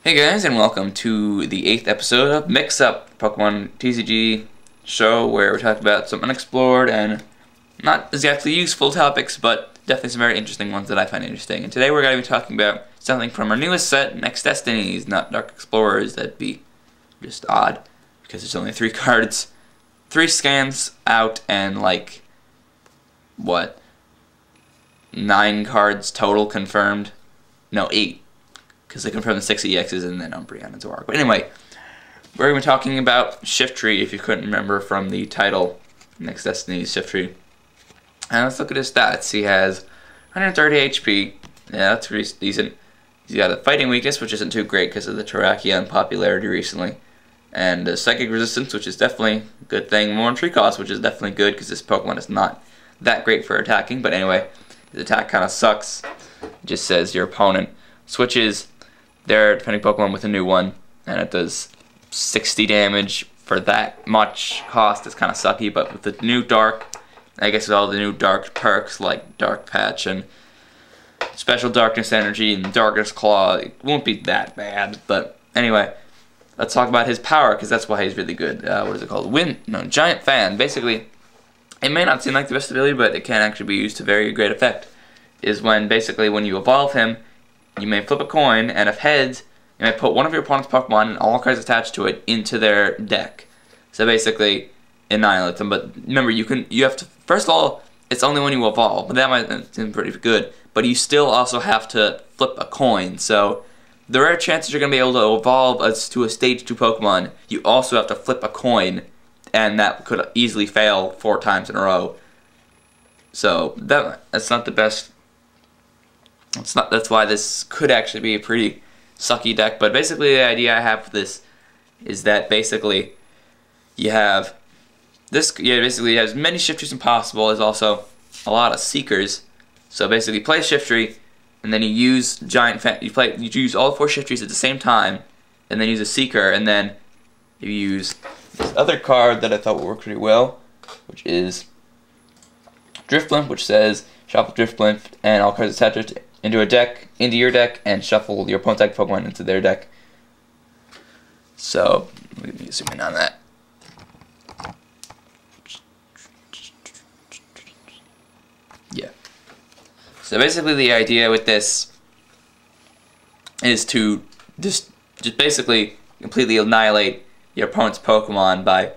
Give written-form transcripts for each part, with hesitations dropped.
Hey guys, and welcome to the 8th episode of Mix Up, Pokemon TCG show, where we talk about some unexplored and not exactly useful topics, but definitely some very interesting ones that I find interesting. And today we're going to be talking about something from our newest set, Next Destinies, not Dark Explorers. That'd be just odd, because there's only 3 cards, 3 scans out, and like, what, 9 cards total confirmed? No, 8. Because they confirmed the 6 EXs and then Umbreon and Zoroark. But anyway, we're going to be talking about Shiftry, if you couldn't remember from the title, Next Destiny's Shiftry. And let's look at his stats. He has 130 HP. Yeah, that's pretty decent. He's got a fighting weakness, which isn't too great because of the Terrakion popularity recently. And Psychic Resistance, which is definitely a good thing. More Tree Cost, which is definitely good because this Pokemon is not that great for attacking. But anyway, his attack kind of sucks. It just says your opponent switches their defending Pokemon with a new one, and it does 60 damage for that much cost. It's kind of sucky, but with the new Dark, I guess with all the new Dark perks like Dark Patch and Special Darkness Energy and Darkness Claw, it won't be that bad. But anyway, let's talk about his power, because that's why he's really good. What is it called? Giant Fan. Basically, it may not seem like the best ability, but it can actually be used to very great effect. Is when basically when you evolve him, you may flip a coin, and if heads, you may put one of your opponent's Pokemon and all cards attached to it into their deck. So basically, annihilate them. But remember, you have to, first of all, it's only when you evolve, but that might seem pretty good. But you still also have to flip a coin. So the rare chances you're going to be able to evolve as to a stage 2 Pokemon, you also have to flip a coin, and that could easily fail 4 times in a row. So that's not the best. That's why this could actually be a pretty sucky deck. But basically, the idea I have for this is that basically you have this. Yeah, basically you have as many Shiftrys as possible. There's also a lot of Seekers. So basically, play Shiftry, and then you use Giant Fan. You use all 4 Shiftrys at the same time, and then use a Seeker, and then you use this other card that I thought would work pretty well, which is Drifblim, which says shuffle Drifblim and all cards attached into your deck, and shuffle your opponent's active Pokemon into their deck. So let me zoom in on that. Yeah. So basically, the idea with this is to just basically completely annihilate your opponent's Pokemon by,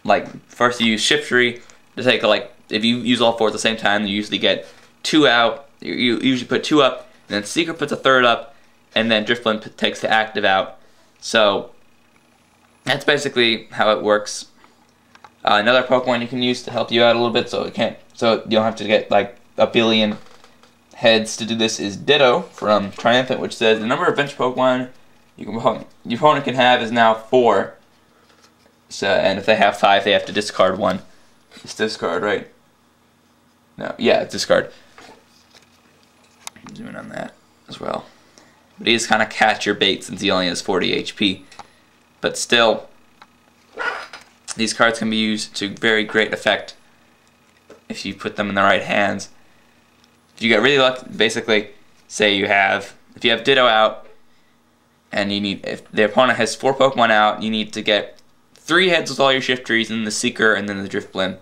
like, first you use Shiftry to take, like, if you use all 4 at the same time, you usually get 2 out. You usually put 2 up, and then Seeker puts a 3rd up, and then Drifblim takes the active out. So that's basically how it works. Another Pokemon you can use to help you out a little bit, so you don't have to get like a billion heads to do this, is Ditto from Triumphant, which says the number of bench Pokemon your opponent can have is now 4. So, and if they have 5, they have to discard 1. It's discard, right? No, yeah, discard. Zoom in on that as well. But he is kind of catch your bait since he only has 40 HP. But still, these cards can be used to very great effect if you put them in the right hands. If you get really lucky, basically, say if you have Ditto out, and if the opponent has 4 Pokemon out, you need to get 3 heads with all your Shiftrys, and the Seeker, and then the Drifblim.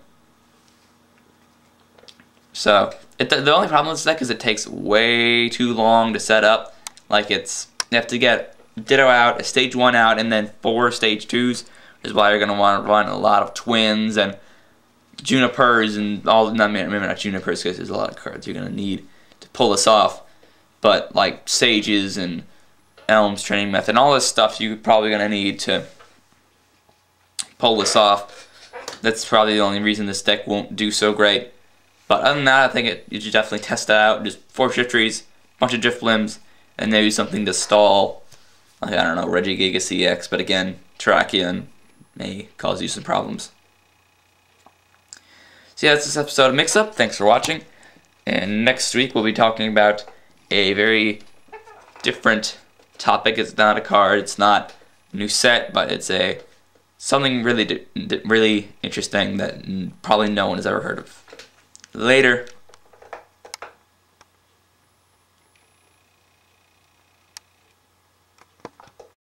So the only problem with this deck is it takes way too long to set up. Like you have to get Ditto out, a stage 1 out, and then 4 stage 2s. Which is why you're going to want to run a lot of Twins and Junipers and all. Maybe not Junipers, because there's a lot of cards you're going to need to pull this off. But like Sages and Elms, Training Method, and all this stuff you're probably going to need to pull this off. That's probably the only reason this deck won't do so great. But other than that, I think you should definitely test it out. Just 4 Shiftrys, bunch of Drifblims, and maybe something to stall. Like, I don't know, Regigiga CX, but again, Terrakion may cause you some problems. So yeah, that's this episode of Mix Up. Thanks for watching. And next week we'll be talking about a very different topic. It's not a card, it's not a new set, but it's something really interesting that probably no one has ever heard of. Later.